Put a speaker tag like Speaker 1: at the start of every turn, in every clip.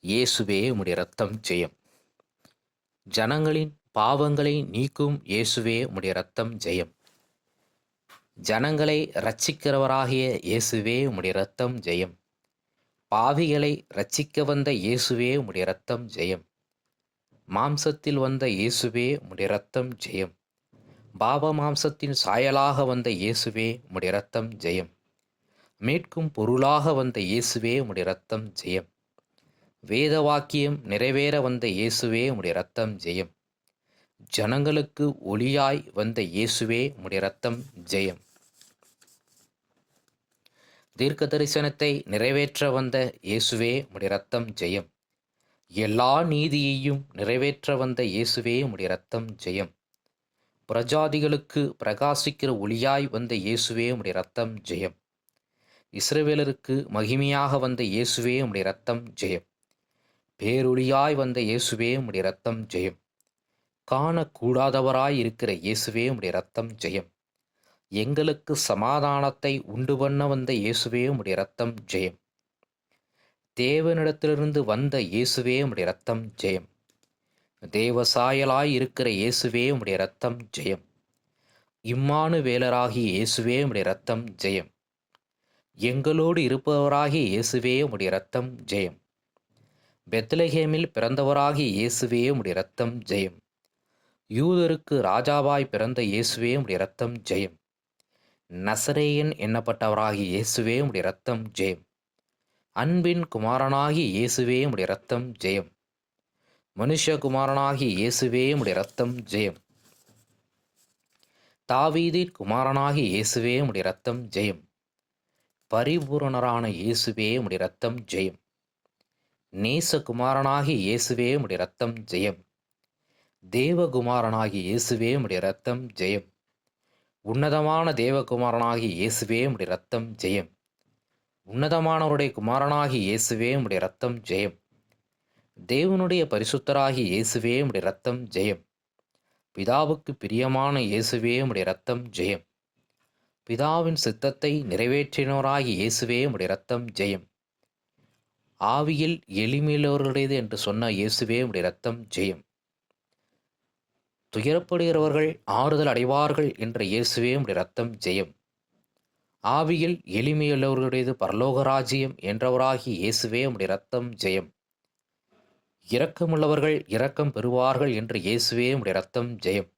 Speaker 1: இயேசுவே உம்முடைய இரத்தம் ஜெயம். ஜனங்களின் பாவங்களை நீக்கும் இயேசுவே உம்முடைய இரத்தம் ஜெயம். ஜனங்களை இரட்சிக்கிறவராகிய இயேசுவே உம்முடைய இரத்தம் ஜெயம். பாவிகளை இரட்சிக்க வந்த இயேசுவே உம்முடைய இரத்தம் ஜெயம். மாம்சத்தில் வந்த இயேசுவே உம்முடைய இரத்தம் ஜெயம். பாவ மாம்சத்தின் சாயலாக வந்த இயேசுவே உம்முடைய இரத்தம் ஜெயம். மீட்கும் பொருளாக வந்த இயேசுவே உம்முடைய இரத்தம் ஜெயம். வேத வாக்கியம் நிறைவேற வந்த இயேசுவே உம்முடைய இரத்தம் ஜெயம். ஜனங்களுக்கு ஒளியாய் வந்த இயேசுவே உம்முடைய இரத்தம் ஜெயம். தீர்க்க தரிசனத்தை நிறைவேற்ற வந்த இயேசுவே உம்முடைய இரத்தம் ஜெயம். எல்லா நீதியையும் நிறைவேற்ற வந்த இயேசுவே உம்முடைய இரத்தம் ஜெயம். பிரஜாதிகளுக்கு பிரகாசிக்கிற ஒளியாய் வந்த இயேசுவே உம்முடைய இரத்தம் ஜெயம். இஸ்ரவேலருக்கு மகிமையாக வந்த இயேசுவே உம்முடைய இரத்தம் ஜெயம். பேரொளியாய் வந்த இயேசுவே உம்முடைய இரத்தம் ஜெயம். காணக்கூடாதவராய் இருக்கிற இயேசுவே உம்முடைய இரத்தம் ஜெயம். எங்களுக்கு சமாதானத்தை உண்டு பண்ண வந்த இயேசுவே உம்முடைய இரத்தம் ஜெயம். தேவனிடத்திலிருந்து வந்த இயேசுவே உம்முடைய இரத்தம் ஜெயம். தேவசாயலாய் இருக்கிற இயேசுவே உம்முடைய இரத்தம் ஜெயம். இம்மானுவேலராகிய இயேசுவே உம்முடைய இரத்தம் ஜெயம். எங்களோடு இருப்பவராகிய இயேசுவே உம்முடைய இரத்தம் ஜெயம். பெத்லகேமில் பிறந்தவராகிய இயேசுவே உம்முடைய இரத்தம் ஜெயம். யூதருக்கு ராஜாவாய் பிறந்த இயேசுவே உம்முடைய இரத்தம் ஜெயம். நசரேயன் எண்ணப்பட்டவராகிய இயேசுவே உம்முடைய இரத்தம் ஜெயம். அன்பின் குமாரனாகிய இயேசுவே உம்முடைய இரத்தம் ஜெயம். மனுஷகுமாரனாகிய இயேசுவே உம்முடைய இரத்தம் ஜெயம். தாவீதின் குமாரனாகிய இயேசுவே உம்முடைய இரத்தம் ஜெயம். பரிபூரணரான இயேசுவே உம்முடைய இரத்தம் ஜெயம். நேசகுமாரனாகிய இயேசுவே உம்முடைய இரத்தம் ஜெயம். தேவகுமாரனாகிய இயேசுவே உம்முடைய இரத்தம் ஜெயம். உன்னதமான தேவகுமாரனாகிய இயேசுவே உம்முடைய இரத்தம் ஜெயம். உன்னதமானவருடைய குமாரனாகிய இயேசுவே உம்முடைய இரத்தம் ஜெயம். தேவனுடைய பரிசுத்தராகிய இயேசுவே உம்முடைய இரத்தம் ஜெயம். பிதாவுக்கு பிரியமான இயேசுவே உம்முடைய இரத்தம் ஜெயம். பிதாவின் சித்தத்தை நிறைவேற்றினோராகிய இயேசுவே உம்முடைய இரத்தம் ஜெயம். ஆவியில் எளிமையுள்ளவர்களுடையது என்று சொன்ன இயேசுவே உம்முடைய இரத்தம் ஜெயம். துயரப்படுகிறவர்கள் ஆறுதல் அடைவார்கள் என்ற இயேசுவே உம்முடைய இரத்தம் ஜெயம். ஆவியில் எளிமையுள்ளவர்களுடையது பரலோக ராஜ்யம் என்றவராகிய இயேசுவே உம்முடைய இரத்தம் ஜெயம். இரக்கமுள்ளவர்கள் இரக்கம் பெறுவார்கள் என்ற இயேசுவே உம்முடைய இரத்தம் ஜெயம்.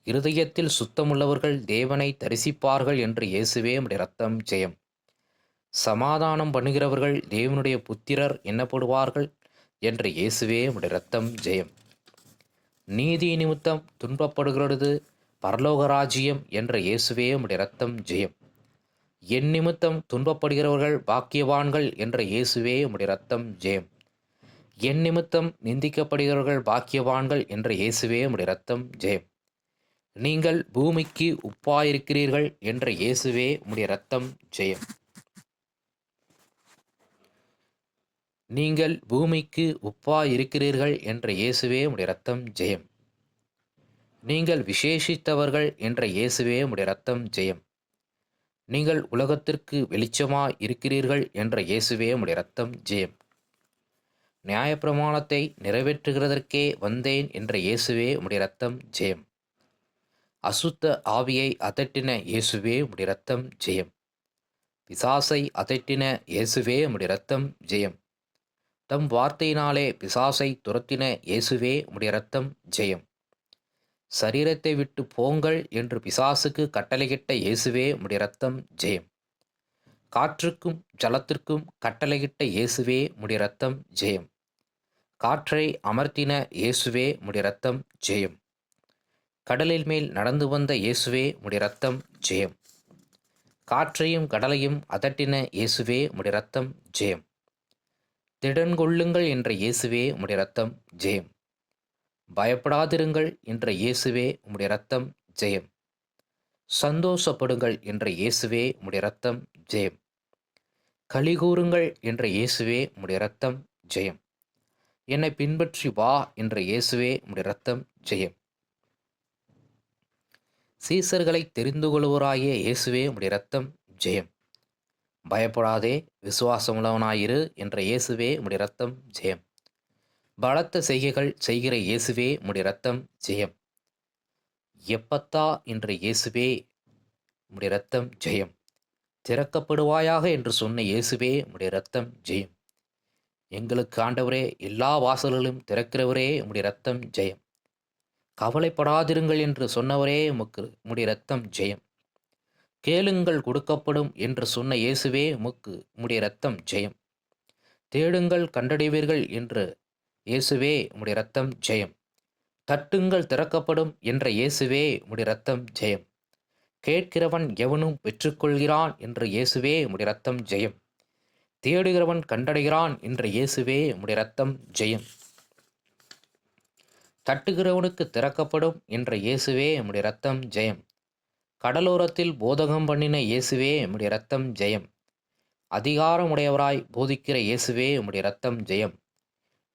Speaker 1: இருதயத்தில் சுத்தமுள்ளவர்கள் தேவனை தரிசிப்பார்கள் என்று இயேசுவே உம்முடைய இரத்தம் ஜெயம். சமாதானம் பண்ணுகிறவர்கள் தேவனுடைய புத்திரர் எண்ணப்படுவார்கள் என்ற இயேசுவே உம்முடைய இரத்தம் ஜெயம். நீதி நிமித்தம் துன்பப்படுகிறது பரலோக ராஜ்யம் என்ற இயேசுவே உம்முடைய இரத்தம் ஜெயம். என் நிமித்தம் துன்பப்படுகிறவர்கள் பாக்கியவான்கள் என்ற இயேசுவே உம்முடைய இரத்தம் ஜெயம். என் நிமித்தம் நிந்திக்கப்படுகிறவர்கள் பாக்கியவான்கள் என்ற இயேசுவே உம்முடைய இரத்தம் ஜெயம். நீங்கள் பூமிக்கு உப்பாயிருக்கிறீர்கள் என்ற இயேசுவே உம்முடைய இரத்தம் ஜெயம். நீங்கள் பூமிக்கு உப்பாயிருக்கிறீர்கள் என்ற இயேசுவே உம்முடைய இரத்தம் ஜெயம். நீங்கள் விசேஷித்தவர்கள் என்ற இயேசுவே உம்முடைய இரத்தம் ஜெயம். நீங்கள் உலகத்திற்கு வெளிச்சமாய் இருக்கிறீர்கள் என்ற இயேசுவே உம்முடைய இரத்தம் ஜெயம். நியாயப்பிரமாணத்தை நிறைவேற்றுகிறதற்கே வந்தேன் என்ற இயேசுவே உம்முடைய இரத்தம் ஜெயம். அசுத்த ஆவியை அதட்டின இயேசுவே உம்முடைய இரத்தம் ஜெயம். பிசாசை அதட்டின இயேசுவே உம்முடைய இரத்தம் ஜெயம். தம் வார்த்தையினாலே பிசாசை துரத்தின இயேசுவே உம்முடைய இரத்தம் ஜெயம். சரீரத்தை விட்டு போங்கள் என்று பிசாசுக்கு கட்டளையிட்ட இயேசுவே உம்முடைய இரத்தம் ஜெயம். காற்றுக்கும் ஜலத்திற்கும் கட்டளையிட்ட இயேசுவே உம்முடைய இரத்தம் ஜெயம். காற்றை அமர்த்தின இயேசுவே உம்முடைய இரத்தம் ஜெயம். கடலில் மேல் நடந்து வந்த இயேசுவே உம்முடைய இரத்தம் ஜெயம். காற்றையும் கடலையும் அதட்டின இயேசுவே உம்முடைய இரத்தம் ஜெயம். திடன்கொள்ளுங்கள் என்ற இயேசுவே உம்முடைய இரத்தம் ஜெயம். பயப்படாதிருங்கள் என்ற இயேசுவே உம்முடைய இரத்தம் ஜெயம். சந்தோஷப்படுங்கள் என்ற இயேசுவே உம்முடைய இரத்தம் ஜெயம். களிகூறுங்கள் என்ற இயேசுவே உம்முடைய இரத்தம் ஜெயம். என்னை பின்பற்றி வா என்ற இயேசுவே உம்முடைய இரத்தம் ஜெயம். சீசர்களை தெரிந்து கொள்வோராகிய இயேசுவே உம்முடைய இரத்தம் ஜெயம். பயப்படாதே, விசுவாசமுள்ளவனாயிரு என்ற இயேசுவே உம்முடைய இரத்தம் ஜெயம். பலத்த செய்கைகள் செய்கிற இயேசுவே உம்முடைய இரத்தம் ஜெயம். எப்பத்தா என்ற இயேசுவே உம்முடைய இரத்தம் ஜெயம். திறக்கப்படுவாயாக என்று சொன்ன இயேசுவே உம்முடைய இரத்தம் ஜெயம். எங்களுக்கு ஆண்டவரே, எல்லா வாசல்களும் திறக்கிறவரே உம்முடைய இரத்தம் ஜெயம். கவலைப்படாதிருங்கள் என்று சொன்னவரே உம்முடைய இரத்தம் ஜெயம். கேளுங்கள் கொடுக்கப்படும் என்று சொன்ன இயேசுவே உம்முடைய இரத்தம் ஜெயம். தேடுங்கள் கண்டடைவீர்கள் என்று இயேசுவே உம்முடைய இரத்தம் ஜெயம். தட்டுங்கள் திறக்கப்படும் என்ற இயேசுவே உம்முடைய இரத்தம் ஜெயம். கேட்கிறவன் எவனும் பெற்றுக்கொள்கிறான் என்ற இயேசுவே உம்முடைய இரத்தம் ஜெயம். தேடுகிறவன் கண்டடைகிறான் என்ற இயேசுவே உம்முடைய இரத்தம் ஜெயம். தட்டுகிறவனுக்கு திறக்கப்படும் என்ற இயேசுவே உம்முடைய இரத்தம் ஜெயம். கடலோரத்தில் போதகம் பண்ணின இயேசுவே உம்முடைய இரத்தம் ஜெயம். அதிகாரமுடையவராய் போதிக்கிற இயேசுவே உம்முடைய இரத்தம் ஜெயம்.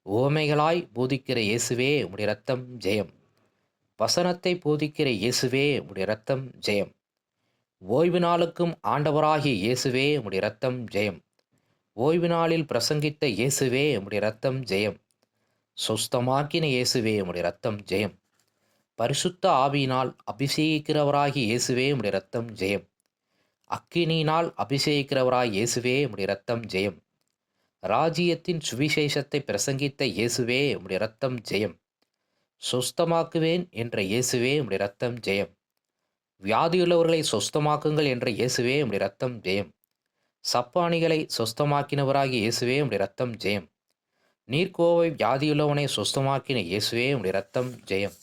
Speaker 1: உவமைகளாய் போதிக்கிற இயேசுவே உம்முடைய இரத்தம் ஜெயம். வசனத்தை போதிக்கிற இயேசுவே உம்முடைய இரத்தம் ஜெயம். ஓய்வு நாளுக்கும் ஆண்டவராகிய இயேசுவே உம்முடைய இரத்தம் ஜெயம். ஓய்வு நாளில் பிரசங்கித்த இயேசுவே உம்முடைய இரத்தம் ஜெயம். சொஸ்தமாக்கின இயேசுவே உம்முடைய இரத்தம் ஜெயம். பரிசுத்த ஆவியினால் அபிஷேகிக்கிறவராகிய இயேசுவே உம்முடைய இரத்தம் ஜெயம். அக்கினியினால் அபிஷேகிக்கிறவராய் இயேசுவே உம்முடைய இரத்தம் ஜெயம். ராஜ்யத்தின் சுவிசேஷத்தை பிரசங்கித்த இயேசுவே உம்முடைய இரத்தம் ஜெயம். சொஸ்தமாக்குவேன் என்ற இயேசுவே உம்முடைய இரத்தம் ஜெயம். வியாதியுள்ளவர்களை சொஸ்தமாக்குங்கள் என்ற இயேசுவே உம்முடைய இரத்தம் ஜெயம். சப்பானிகளை சொஸ்தமாக்கினவராகிய இயேசுவே உம்முடைய இரத்தம் ஜெயம். நீர்க்கோவை வியாதியுள்ளவனை சொஸ்தமாக்கின இயேசுவே உம்முடைய இரத்தம் ஜெயம்.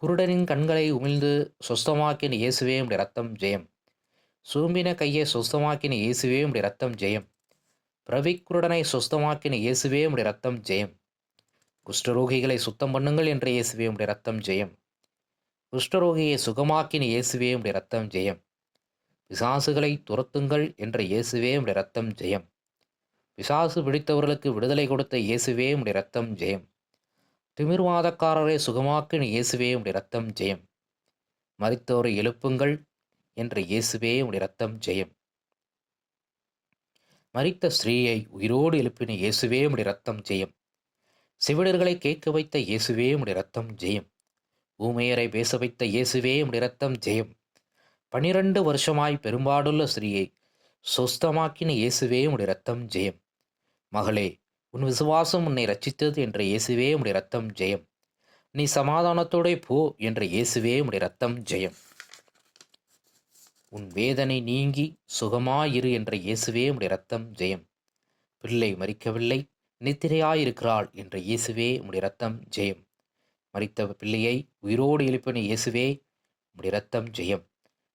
Speaker 1: குருடனின் கண்களை உமிழ்ந்து சொஸ்தமாக்கின இயேசுவே உம்முடைய இரத்தம் ஜெயம். சூம்பின கையை சொஸ்தமாக்கின இயேசுவே உம்முடைய இரத்தம் ஜெயம். பிரவிக்குருடனை சொஸ்தமாக்கின இயேசுவே உம்முடைய இரத்தம் ஜெயம். குஷ்டரோகிகளை சுத்தம் பண்ணுங்கள் என்ற இயேசுவே உம்முடைய இரத்தம் ஜெயம். குஷ்டரோகியை சுகமாக்கின இயேசுவே உம்முடைய இரத்தம் ஜெயம். பிசாசுகளை துரத்துங்கள் என்ற இயேசுவே உம்முடைய இரத்தம் ஜெயம். பிசாசு பிடித்தவர்களுக்கு விடுதலை கொடுத்த இயேசுவே உம்முடைய இரத்தம் ஜெயம். திமிர்வாதக்காரரை சுகமாக்கின இயேசுவே உம்முடைய இரத்தம் ஜெயம். மரித்தோரை எழுப்புங்கள் என்ற இயேசுவே உம்முடைய இரத்தம் ஜெயம். மரித்த ஸ்திரீயை உயிரோடு எழுப்பின இயேசுவே உம்முடைய இரத்தம் ஜெயம். செவிடர்களை கேட்க வைத்த இயேசுவே உம்முடைய இரத்தம் ஜெயம். ஊமையரை பேச வைத்த இயேசுவே உம்முடைய இரத்தம் ஜெயம். 12 வருஷமாய் பெரும்பாடுள்ள ஸ்திரீயை சொஸ்தமாக்கின இயேசுவே உம்முடைய இரத்தம் ஜெயம். மகளே, உன் விசுவாசம் உன்னை ரட்சித்தது என்ற இயேசுவே உம்முடைய இரத்தம் ஜெயம். நீ சமாதானத்தோட போ என்ற இயேசுவே உம்முடைய இரத்தம் ஜெயம். உன் வேதனை நீங்கி சுகமாயிரு என்ற இயேசுவே உம்முடைய இரத்தம் ஜெயம். பிள்ளை மரிக்கவில்லை, நித்திரையாயிருக்கிறாள் என்ற இயேசுவே உம்முடைய இரத்தம் ஜெயம். மரித்த பிள்ளையை உயிரோடு எழுப்பின இயேசுவே உம்முடைய இரத்தம் ஜெயம்.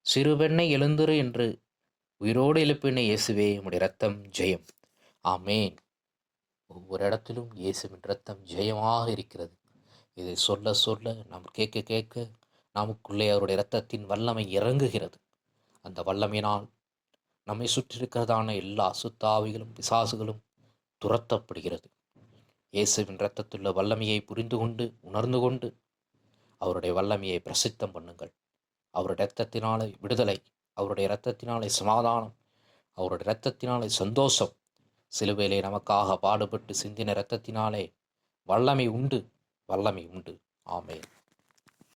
Speaker 1: சிறுபெண்ணை எழுந்துரு என்று உயிரோடு எழுப்பின இயேசுவே உம்முடைய இரத்தம் ஜெயம். ஆமேன். ஒவ்வொரு இடத்திலும் இயேசுவின் இரத்தம் ஜெயமாக இருக்கிறது. இதை சொல்ல சொல்ல நாம் கேட்க கேட்க நமக்குள்ளே அவருடைய இரத்தத்தின் வல்லமை இறங்குகிறது. அந்த வல்லமையினால் நம்மை சுற்றிருக்கிறதான எல்லா அசுத்தாவிகளும் பிசாசுகளும் துரத்தப்படுகிறது. இயேசுவின் இரத்தத்துள்ள வல்லமையை புரிந்து கொண்டு உணர்ந்து கொண்டு அவருடைய வல்லமையை பிரசித்தம் பண்ணுங்கள். அவருடைய இரத்தத்தினாலே விடுதலை, அவருடைய இரத்தத்தினாலே சமாதானம், அவருடைய இரத்தத்தினாலே சந்தோஷம். சிலுவையிலே நமக்காக பாடுபட்டு சிந்தின இரத்தத்தினாலே வல்லமை உண்டு, வல்லமை உண்டு. ஆமென்.